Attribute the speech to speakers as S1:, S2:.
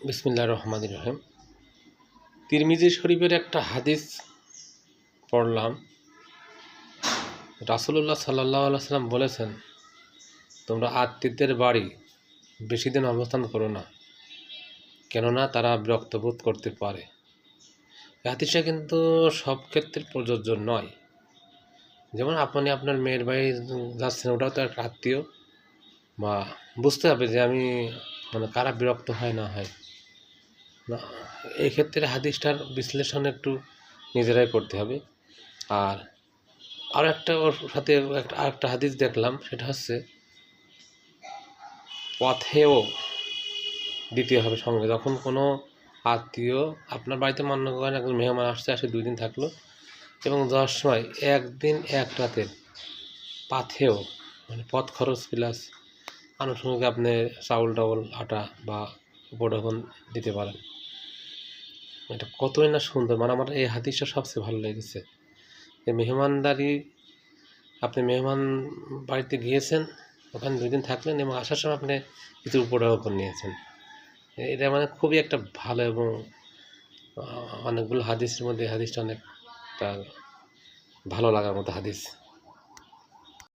S1: বিসমিল্লাহির রহমানির রহিম। তিরমিজি শরীফের একটা হাদিস পড়লাম। রাসূলুল্লাহ সাল্লাল্লাহু আলাইহি ওয়াসাল্লাম বলেছেন, তোমরা আত্মীয়দের বাড়ি বেশি দিন অবস্থান করো না, কেননা তারা বিরক্ত বোধ করতে পারে। এই হাদিসটা কিন্তু সব ক্ষেত্রে প্রযোজ্য নয়। যেমন আপনি আপনার মেয়ের বাড়ি যাচ্ছেন, ওটাও তো একটা আত্মীয়, বা বুঝতে হবে যে আমি কারা বিরক্ত হয় না হয় না। এই ক্ষেত্রে হাদিসটার বিশ্লেষণ একটু নিজেরাই করতে হবে। আর আরও একটা ওর সাথে আরেকটা হাদিস দেখলাম, সেটা হচ্ছে পথেও দিতে হবে সঙ্গে। যখন কোনো আত্মীয় আপনার বাড়িতে মনে করেন একজন মেহমান আসে 2 দিন থাকলো, এবং যাওয়ার সময় একদিন এক রাতের পাথেও পথ খরচ প্লাস আনুষঙ্গিক আপনি চাউল টাউল আটা বা উপঢৌকন দিতে পারেন। এটা কতই না সুন্দর, আমার এই হাদিসটা সবচেয়ে ভালো লেগেছে। এই মেহমানদারি, আপনি মেহমান বাড়িতে গিয়েছেন, ওখানে 2 দিন থাকলেন এবং আসার সময় আপনি কিছু উপঢৌকন নিয়েছেন। এটা খুবই একটা ভালো, এবং অনেকগুলো হাদিসের মধ্যে হাদিসটা অনেকটা ভালো লাগার মতো হাদিস।